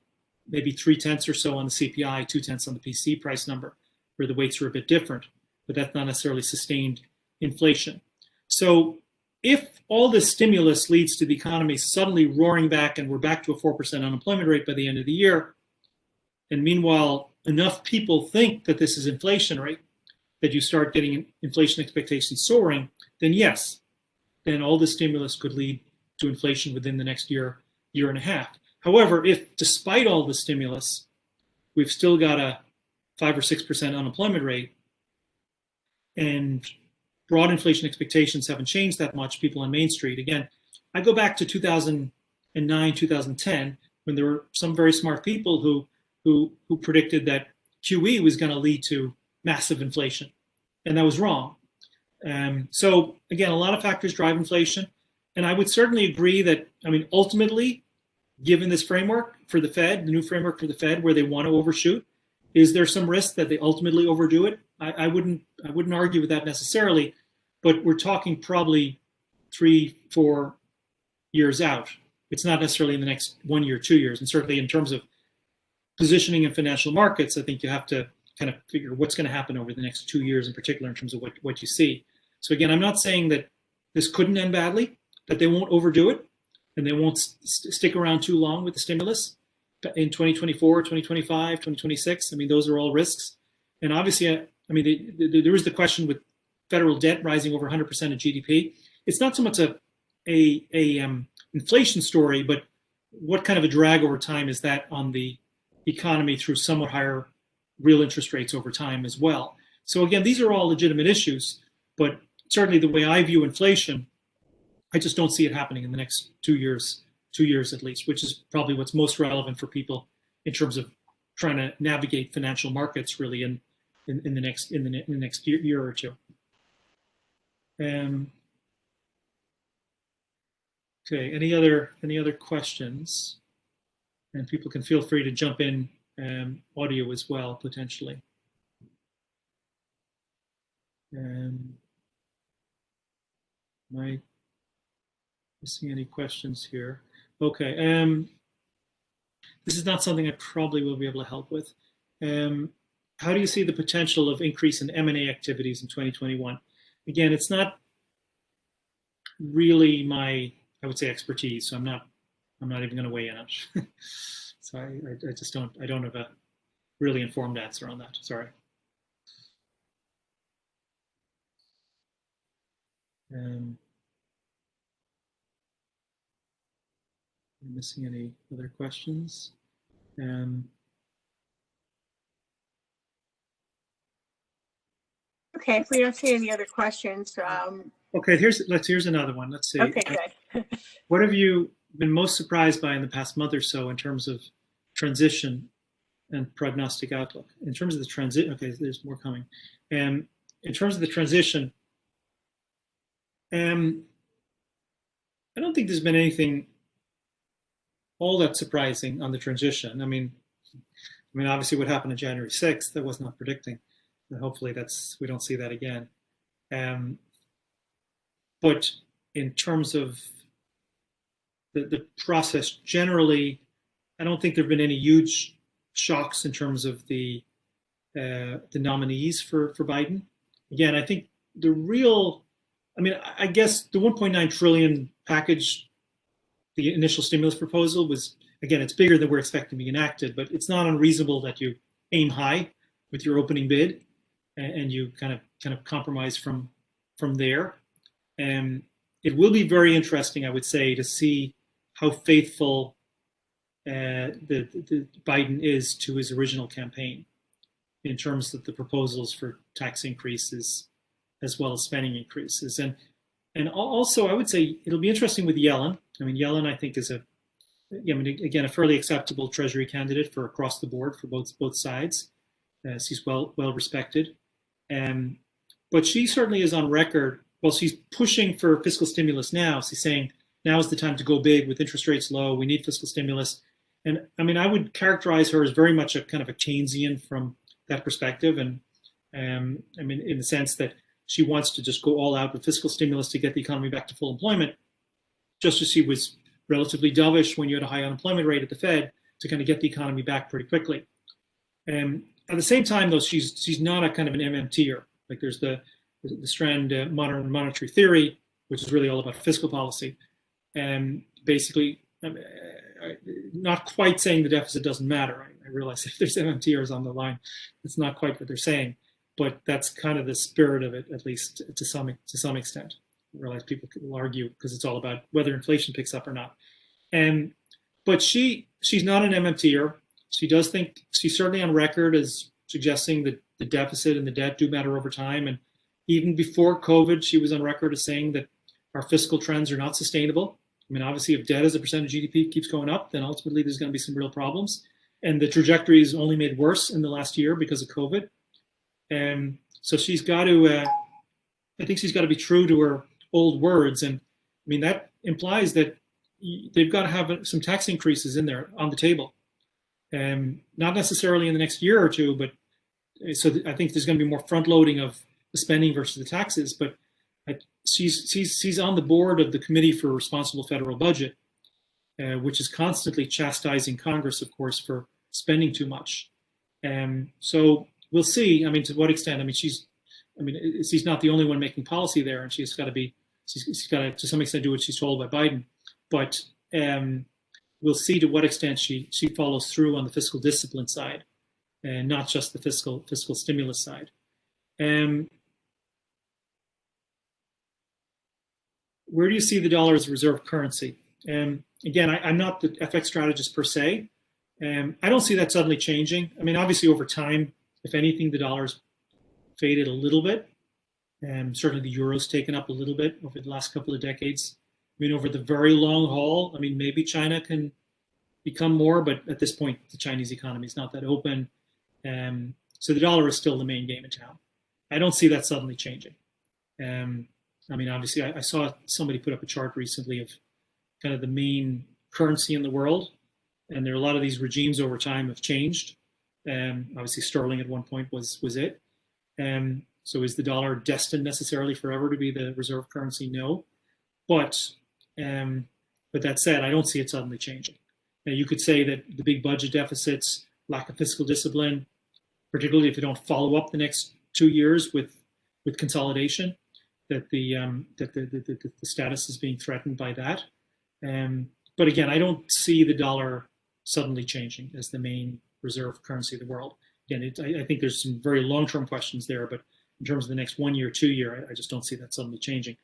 B: maybe 0.3 or so on the CPI, 0.2 on the PC price number, where the weights are a bit different, but that's not necessarily sustained inflation. So if all this stimulus leads to the economy suddenly roaring back and we're back to a 4% unemployment rate by the end of the year, and meanwhile enough people think that this is inflationary, that you start getting inflation expectations soaring, then yes, then all the stimulus could lead to inflation within the next year and a half. However, if despite all the stimulus, we've still got a 5 or 6% unemployment rate, and broad inflation expectations haven't changed that much, people on Main Street, again, I go back to 2009, 2010, when there were some very smart people who predicted that QE was going to lead to massive inflation, and that was wrong. So again, a lot of factors drive inflation, and I would certainly agree that, I mean, ultimately, given this framework for the Fed, the new framework for the Fed, where they want to overshoot, is there some risk that they ultimately overdo it? I wouldn't argue with that necessarily, but we're talking probably 3-4 years out. It's not necessarily in the next 1 year, 2 years, and certainly in terms of positioning in financial markets, I think you have to kind of figure what's going to happen over the next 2 years in particular in terms of what you see. So again, I'm not saying that this couldn't end badly, that they won't overdo it and they won't stick around too long with the stimulus in 2024, 2025, 2026. I mean, those are all risks. And obviously, I mean, there is the question with federal debt rising over 100% of GDP. It's not so much a inflation story, but what kind of a drag over time is that on the economy through somewhat higher real interest rates over time as well. So again, these are all legitimate issues, but certainly the way I view inflation, I just don't see it happening in the next 2 years at least, which is probably what's most relevant for people in terms of trying to navigate financial markets really in the next year or two. Okay, any other questions? and people can feel free to jump in audio as well, potentially. Am I missing any questions here? Okay. This is not something I probably will be able to help with. How do you see the potential of increase in M&A activities in 2021? Again, it's not really my, I would say, expertise, so I'm not even going to weigh in on it. So I just I don't have a really informed answer on that. Sorry. Am I missing any other questions?
A: Okay, if we don't see any other questions,
B: Okay, here's another one. Let's see.
A: okay, good.
B: What have you been most surprised by in the past month or so in terms of transition and prognostic outlook? In terms of the transit, okay, there's more coming. In terms of the transition, I don't think there's been anything all that surprising on the transition. I mean, obviously, what happened on January 6th, that was not predicting. And hopefully, we don't see that again. But in terms of the process generally, I don't think there have been any huge shocks in terms of the nominees for Biden. Again, I think I guess the 1.9 trillion package, the initial stimulus proposal was, again, it's bigger than we're expecting to be enacted, but it's not unreasonable that you aim high with your opening bid and you kind of compromise from there. It will be very interesting, I would say, to see how faithful the Biden is to his original campaign in terms of the proposals for tax increases as well as spending increases. And also, I would say it'll be interesting with Yellen. I mean, Yellen, I think, is again, a fairly acceptable Treasury candidate for across the board for both sides. She's well respected. But she certainly is on record. Well, she's pushing for fiscal stimulus now. She's saying now is the time to go big with interest rates low. We need fiscal stimulus. And I mean, I would characterize her as very much a kind of a Keynesian from that perspective. And I mean, in the sense that she wants to just go all out with fiscal stimulus to get the economy back to full employment, just as she was relatively dovish when you had a high unemployment rate at the Fed to kind of get the economy back pretty quickly. At the same time, though, she's not a kind of an MMTer. Like there's the strand modern monetary theory, which is really all about fiscal policy, and basically not quite saying the deficit doesn't matter. I realize if there's MMTers on the line, it's not quite what they're saying, but that's kind of the spirit of it, at least to some extent. I realize people will argue because it's all about whether inflation picks up or not. But she's not an MMTer. She does think she's certainly on record as suggesting that the deficit and the debt do matter over time. And even before COVID, she was on record as saying that our fiscal trends are not sustainable. I mean, obviously, if debt as a percent of GDP keeps going up, then ultimately there's going to be some real problems. And the trajectory is only made worse in the last year because of COVID. And so she's got to, I think she's got to be true to her old words. And I mean, that implies that they've got to have some tax increases in there on the table. Not necessarily in the next year or two, but so I think there's going to be more front loading of the spending versus the taxes. But she's on the board of the Committee for Responsible Federal Budget, which is constantly chastising Congress, of course, for spending too much. So we'll see. I mean, to what extent? I mean, she's not the only one making policy there, and she's got to some extent do what she's told by Biden. But we'll see to what extent she follows through on the fiscal discipline side, and not just the fiscal stimulus side. Where do you see the dollar as a reserve currency? Again, I'm not the FX strategist per se. I don't see that suddenly changing. I mean, obviously over time, if anything, the dollar's faded a little bit. Certainly the euro's taken up a little bit over the last couple of decades. I mean, over the very long haul, I mean, maybe China can become more, but at this point, the Chinese economy is not that open. So the dollar is still the main game in town. I don't see that suddenly changing. I mean, obviously, I saw somebody put up a chart recently of kind of the main currency in the world. and there are a lot of these regimes over time have changed. Obviously, sterling at one point was it. So is the dollar destined necessarily forever to be the reserve currency? No, but that said, I don't see it suddenly changing. Now, you could say that the big budget deficits, lack of fiscal discipline, particularly if they don't follow up the next 2 years with consolidation, that the status is being threatened by that. But again, I don't see the dollar suddenly changing as the main reserve currency of the world. Again, I think there's some very long-term questions there, but in terms of the next 1 year, 2 year, I just don't see that suddenly changing.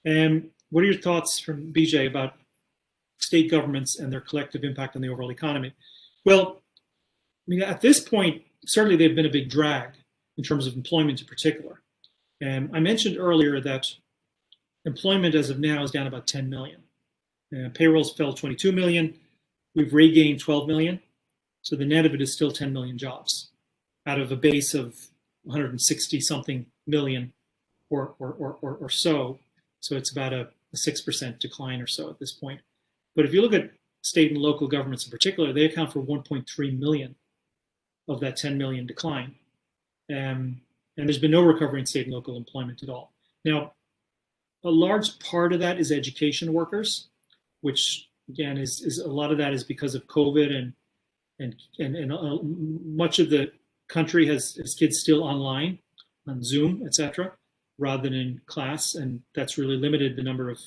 B: What are your thoughts from BJ about state governments and their collective impact on the overall economy? Well, I mean, at this point, certainly they've been a big drag in terms of employment in particular. I mentioned earlier that employment as of now is down about 10 million. Payrolls fell 22 million. We've regained 12 million. So the net of it is still 10 million jobs out of a base of 160 something million or so. So it's about a 6% decline or so at this point. But if you look at state and local governments in particular, they account for 1.3 million of that 10 million decline. And there's been no recovery in state and local employment at all. Now, a large part of that is education workers, which again is a lot of that is because of COVID and much of the country has kids still online on Zoom, etc., rather than in class, and that's really limited the number of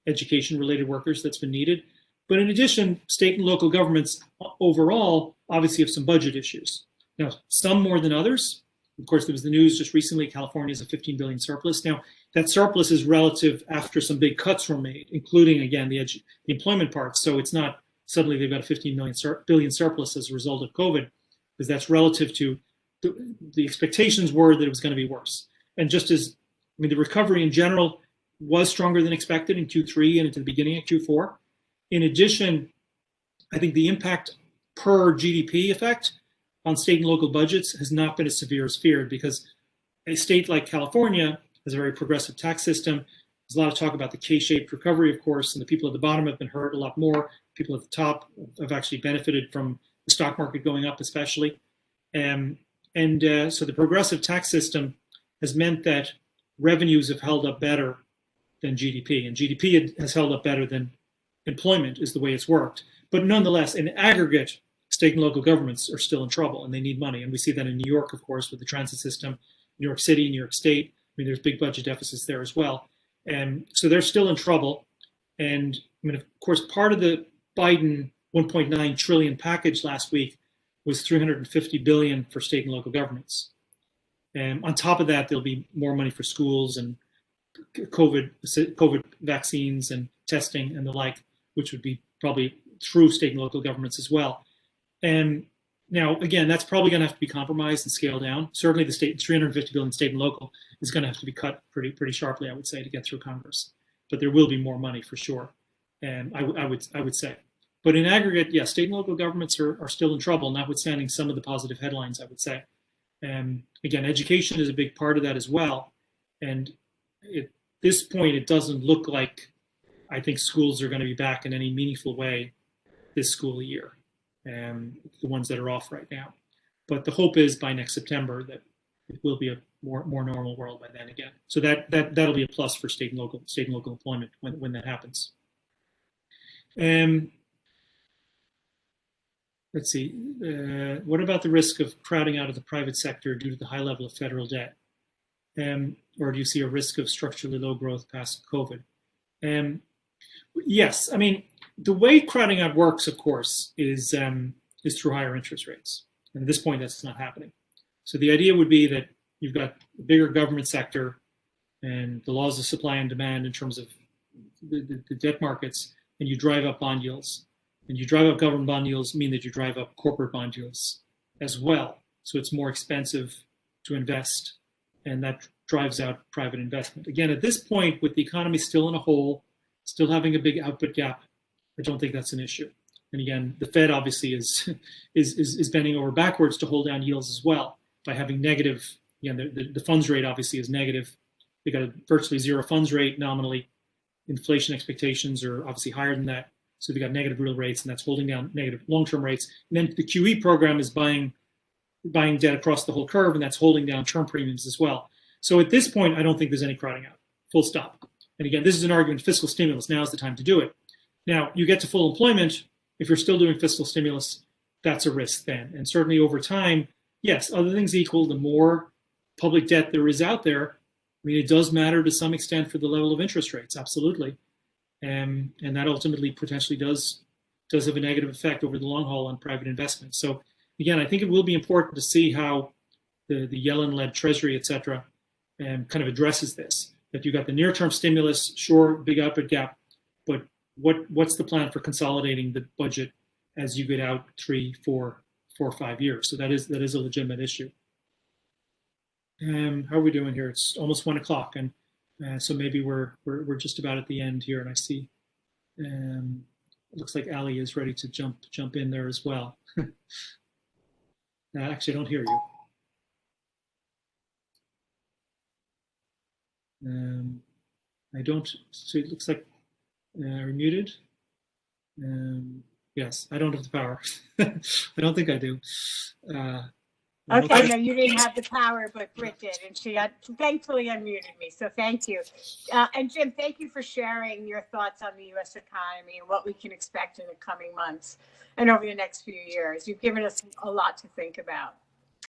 B: education-related workers that's been needed. But in addition, state and local governments overall obviously have some budget issues. Now, some more than others. Of course, there was the news just recently, California has a 15 billion surplus. Now, that surplus is relative after some big cuts were made, including, again, the employment part. So it's not suddenly they've got a 15 billion surplus as a result of COVID, because that's relative to the expectations were that it was going to be worse. And just as, I mean, the recovery in general was stronger than expected in Q3 and into the beginning of Q4. In addition, I think the impact per GDP effect on state and local budgets has not been as severe as feared, because a state like California has a very progressive tax system. There's a lot of talk about the K-shaped recovery, of course, and the people at the bottom have been hurt a lot more. People at the top have actually benefited from the stock market going up, especially. So the progressive tax system has meant that revenues have held up better than GDP, and GDP has held up better than employment, is the way it's worked. But nonetheless, in aggregate, state and local governments are still in trouble and they need money. And we see that in New York, of course, with the transit system, New York City, New York State. I mean, there's big budget deficits there as well. And so they're still in trouble. And I mean, of course, part of the Biden 1.9 trillion package last week was 350 billion for state and local governments. And on top of that, there'll be more money for schools and COVID vaccines and testing and the like, which would be probably through state and local governments as well. And now, again, that's probably going to have to be compromised and scaled down. Certainly, the 350 billion state and local is going to have to be cut pretty sharply, I would say, to get through Congress. But there will be more money for sure, and I would say. But in aggregate, yeah, state and local governments are still in trouble, notwithstanding some of the positive headlines, I would say. Again, education is a big part of that as well. And at this point, it doesn't look like I think schools are going to be back in any meaningful way this school year, the ones that are off right now. But the hope is by next September that it will be a more normal world by then again. So that'll be a plus for state and local employment when that happens. Let's see. What about the risk of crowding out of the private sector due to the high level of federal debt? Or do you see a risk of structurally low growth past COVID? Yes, I mean, the way crowding out works, of course, is through higher interest rates. And at this point, that's not happening. So the idea would be that you've got a bigger government sector and the laws of supply and demand in terms of the debt markets, and you drive up bond yields. And you drive up government bond yields mean that you drive up corporate bond yields as well. So it's more expensive to invest, and that drives out private investment. Again, at this point, with the economy still in a hole, still having a big output gap, I don't think that's an issue. And again, the Fed obviously is bending over backwards to hold down yields as well by having negative. Again, the funds rate obviously is negative. They got a virtually zero funds rate nominally. Inflation expectations are obviously higher than that. So we got negative real rates, and that's holding down negative long-term rates. And then the QE program is buying debt across the whole curve, and that's holding down term premiums as well. So at this point, I don't think there's any crowding out. Full stop. And again, this is an argument: fiscal stimulus. Now is the time to do it. Now you get to full employment. If you're still doing fiscal stimulus, that's a risk then. And certainly over time, yes, other things equal, the more public debt there is out there, I mean, it does matter to some extent for the level of interest rates, absolutely. And that ultimately potentially does have a negative effect over the long haul on private investment. So again, I think it will be important to see how the Yellen-led Treasury, et cetera, kind of addresses this. That you got the near-term stimulus, sure, big output gap, but what's the plan for consolidating the budget as you get out 3, 4, 4, 5 years? So that is a legitimate issue. How are we doing here? It's almost 1 o'clock, and so maybe we're just about at the end here. And I see it looks like Ali is ready to jump in there as well. Actually, I don't hear you. I don't. So it looks like we're muted. Yes, I don't have the power. I don't think I do.
A: Okay, no, you didn't have the power, but Britt did, and she thankfully unmuted me, so thank you. And Jim, thank you for sharing your thoughts on the U.S. economy and what we can expect in the coming months and over the next few years. You've given us a lot to think about.